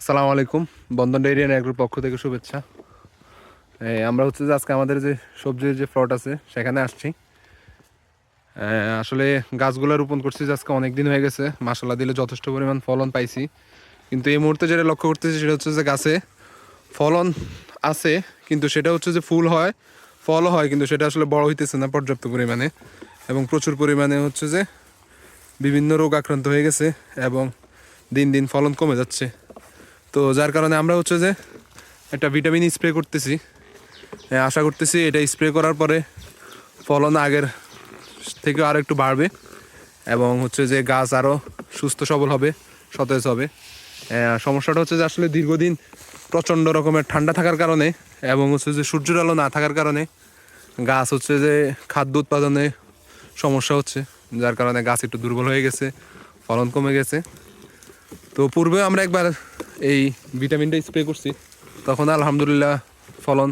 আসসালামু আলাইকুম। বন্ধন dairy and এগ্রোর পক্ষ থেকে শুভেচ্ছা। আমরা হচ্ছে যে আজকে আমাদের যে সবজির যে প্লট আছে সেখানে আসছি। আসলে গাছগুলো রোপণ করছি যে আজকে অনেক দিন হয়ে গেছে, মাশাআল্লাহ দিলে যথেষ্ট পরিমাণ ফলন পাইছি। কিন্তু এই মুহূর্তে যেটা লক্ষ্য করতেছি সেটা হচ্ছে যে গাছে ফলন আছে, কিন্তু সেটা হচ্ছে যে ফুল হয়, ফলও হয়, কিন্তু সেটা আসলে বড় হইতেছে না পর্যাপ্ত পরিমাণে, এবং প্রচুর পরিমাণে হচ্ছে যে বিভিন্ন রোগ আক্রান্ত হয়ে গেছে এবং দিন দিন ফলন কমে যাচ্ছে। তো যার কারণে আমরা হচ্ছে যে একটা ভিটামিন স্প্রে করতেছি। আশা করতেছি এটা স্প্রে করার পরে ফলন আগের থেকে আরও একটু বাড়বে এবং হচ্ছে যে গাছ আরও সুস্থ সবল হবে, সতেজ হবে। সমস্যাটা হচ্ছে যে আসলে দীর্ঘদিন প্রচণ্ড রকমের ঠান্ডা থাকার কারণে এবং হচ্ছে যে সূর্যের আলো না থাকার কারণে গাছ হচ্ছে যে খাদ্য উৎপাদনে সমস্যা হচ্ছে, যার কারণে গাছ একটু দুর্বল হয়ে গেছে, ফলন কমে গেছে। তো পূর্বে আমরা একবার এই ভিটামিনটা স্প্রে করছি, তখন আলহামদুলিল্লাহ ফলন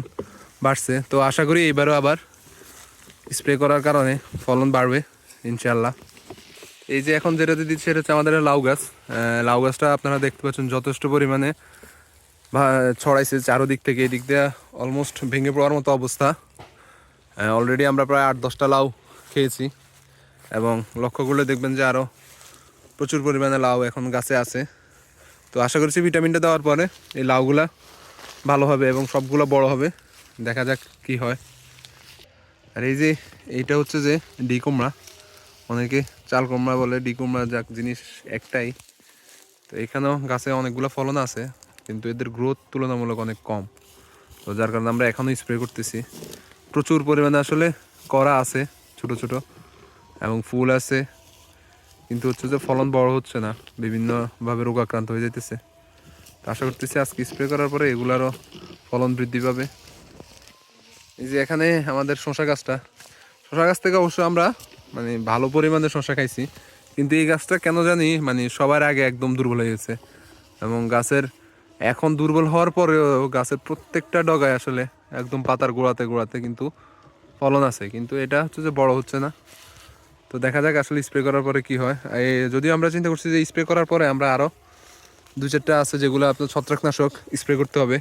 বাড়ছে। তো আশা করি এবারও আবার স্প্রে করার কারণে ফলন বাড়বে ইনশাআল্লাহ। এই যে এখন যেটাতে দিচ্ছি সেটা হচ্ছে আমাদের লাউ গাছ। লাউ গাছটা আপনারা দেখতে পাচ্ছেন যথেষ্ট পরিমাণে ছড়াইছে চারোদিক থেকে, এই দিক দিয়ে অলমোস্ট ভেঙে পড়ার মতো অবস্থা। অলরেডি আমরা প্রায় 8-10টা লাউ খেয়েছি এবং লক্ষ্য করলে দেখবেন যে আরও প্রচুর পরিমাণে লাউ এখন গাছে আছে। তো আশা করছি ভিটামিনটা দেওয়ার পরে এই লাউগুলা ভালো হবে এবং সবগুলো বড় হবে, দেখা যাক কি হয়। আর এই যে এইটা হচ্ছে যে ডি কুমড়া, অনেকে চাল কুমড়া বলে, ডি কুমড়া যাক জিনিস একটাই। তো এখানেও গাছে অনেকগুলো ফলন আছে, কিন্তু এদের গ্রোথ তুলনামূলক অনেক কম। তো যার কারণে আমরা এখনও স্প্রে করতেছি। প্রচুর পরিমাণে আসলে করা আছে ছোট ছোট এবং ফুল আছে, কিন্তু হচ্ছে যে ফলন বড় হচ্ছে না, বিভিন্নভাবে রোগাক্রান্ত হয়ে যেতেছে। তো আশা করতেছি আজকে স্প্রে করার পরে এগুলারও ফলন বৃদ্ধি পাবে। এই যে এখানে আমাদের শসা গাছটা, শসা গাছ থেকে অবশ্য আমরা মানে ভালো পরিমাণে শসা খাইছি, কিন্তু এই গাছটা কেন জানি মানে সবার আগে একদম দুর্বল হয়ে গেছে এবং গাছের এখন দুর্বল হওয়ার পরেও গাছের প্রত্যেকটা ডগায় আসলে একদম পাতার গোড়াতে গোড়াতে কিন্তু ফলন আছে, কিন্তু এটা হচ্ছে যে বড় হচ্ছে না। তো দেখা যাক আসলে স্প্রে করার পরে কি হয়। যদিও আমরা চিন্তা করছি যে স্প্রে করার পরে আমরা আরও 2-4টা আছে যেগুলো আপনার ছত্রাকনাশক স্প্রে করতে হবে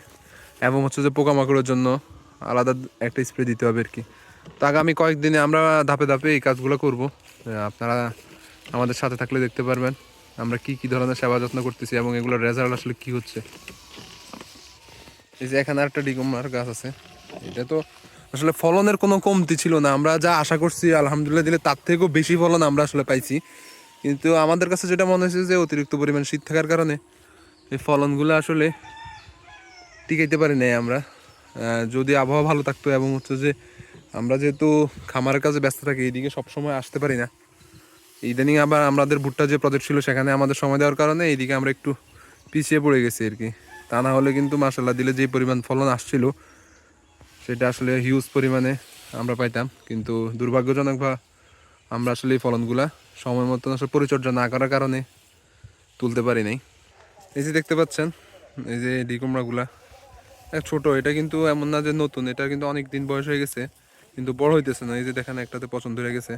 এবং হচ্ছে যে পোকামাকড়ের জন্য আলাদা একটা স্প্রে দিতে হবে আর কি। তো আগামী কয়েকদিনে আমরা ধাপে ধাপে এই কাজগুলো করব। আপনারা আমাদের সাথে থাকলে দেখতে পারবেন আমরা কি কি ধরনের সেবা যত্ন করতেছি এবং এগুলোর রেজাল্ট আসলে কি হচ্ছে। এই যে এখানে একটা ডিকমার গাছ আছে, এটা তো আসলে ফলনের কোনো কমতি ছিল না, আমরা যা আশা করছি আলহামদুলিল্লাহ দিলে তার থেকেও বেশি ফলন আমরা আসলে পাইছি। কিন্তু আমাদের কাছে যেটা মনে হয়েছে যে অতিরিক্ত পরিমাণ শীত থাকার কারণে এই ফলনগুলো আসলে টিকাইতে পারি নাই আমরা। যদি আবহাওয়া ভালো থাকতো এবং হচ্ছে যে আমরা যেহেতু খামারের কাজে ব্যস্ত থাকি, এইদিকে সবসময় আসতে পারি না। ইদানিং আবার আমাদের ভুট্টা যে প্রজেক্ট ছিল সেখানে আমাদের সময় দেওয়ার কারণে এইদিকে আমরা একটু পিছিয়ে পড়ে গেছি আর কি। তা না হলে কিন্তু মাসাল্লাহ দিলে যে পরিমাণ ফলন আসছিল সেটা আসলে হিউজ পরিমাণে আমরা পাইতাম, কিন্তু দুর্ভাগ্যজনক বা আমরা আসলে এই ফলনগুলা সময় মতো আসলে পরিচর্যা না করার কারণে তুলতে পারি নাই। এই যে দেখতে পাচ্ছেন এই যে ডিকুমড়াগুলা ছোট, এটা কিন্তু এমন না যে নতুন, এটা কিন্তু অনেক দিন বয়স হয়ে গেছে কিন্তু বড় হইতেছে না। এই যে দেখেন একটাতে পছন্দ হয়ে গেছে,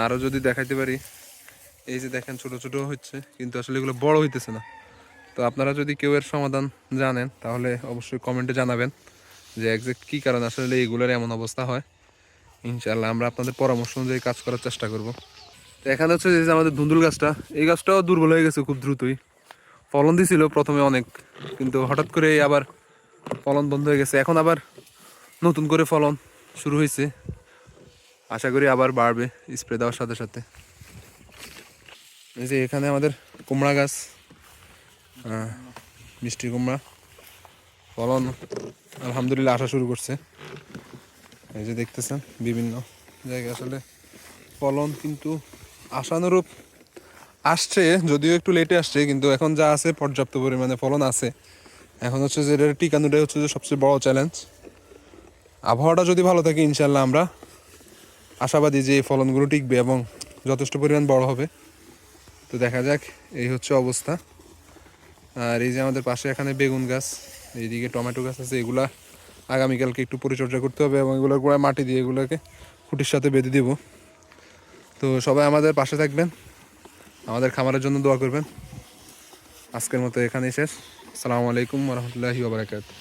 আরও যদি দেখাইতে পারি, এই যে দেখেন ছোট ছোট হচ্ছে কিন্তু আসলে এগুলো বড় হইতেছে না। তো আপনারা যদি কেউ এর সমাধান জানেন তাহলে অবশ্যই কমেন্টে জানাবেন যে একজ্যাক্ট কী কারণে আসলে এইগুলোর এমন অবস্থা হয়। ইনশাআল্লাহ আমরা আপনাদের পরামর্শ অনুযায়ী কাজ করার চেষ্টা করব। তো এখানে হচ্ছে যে আমাদের ধুন্দুল গাছটা, এই গাছটাও দুর্বল হয়ে গেছে খুব দ্রুতই। ফলন দিছিল প্রথমে অনেক, কিন্তু হঠাৎ করে আবার ফলন বন্ধ হয়ে গেছে, এখন আবার নতুন করে ফলন শুরু হয়েছে। আশা করি আবার বাড়বে স্প্রে দেওয়ার সাথে সাথে। এই যে এখানে আমাদের কুমড়া গাছ, মিষ্টি কুমড়া, ফলন আলহামদুলিল্লাহ আসা শুরু করছে। এই যে দেখতেছেন বিভিন্ন জায়গায় আসলে ফলন কিন্তু আশানুরূপ আসছে, যদিও একটু লেটে আসছে, কিন্তু এখন যা আছে পর্যাপ্ত পরিমাণে ফলন আছে। এখন হচ্ছে যে এটা টিকানোটাই হচ্ছে যে সবচেয়ে বড় চ্যালেঞ্জ। আবহাওয়াটা যদি ভালো থাকে ইনশাল্লাহ আমরা আশাবাদী যে এই ফলনগুলো টিকবে এবং যথেষ্ট পরিমাণ বড় হবে। তো দেখা যাক, এই হচ্ছে অবস্থা। আর এই যে আমাদের পাশে এখানে বেগুন গাছ, এইদিকে টমেটো গাছ আছে, এগুলা আগামীকালকে একটু পরিচর্যা করতে হবে এবং এগুলোর গোড়ায় মাটি দিয়ে এগুলোকে খুঁটির সাথে বেঁধে দেব। তো সবাই আমাদের পাশে থাকবেন, আমাদের খামারের জন্য দোয়া করবেন। আজকের মতো এখানেই শেষ। আসসালামু আলাইকুম রহমতুল্লাহি ওয়া বারাকাতুহু।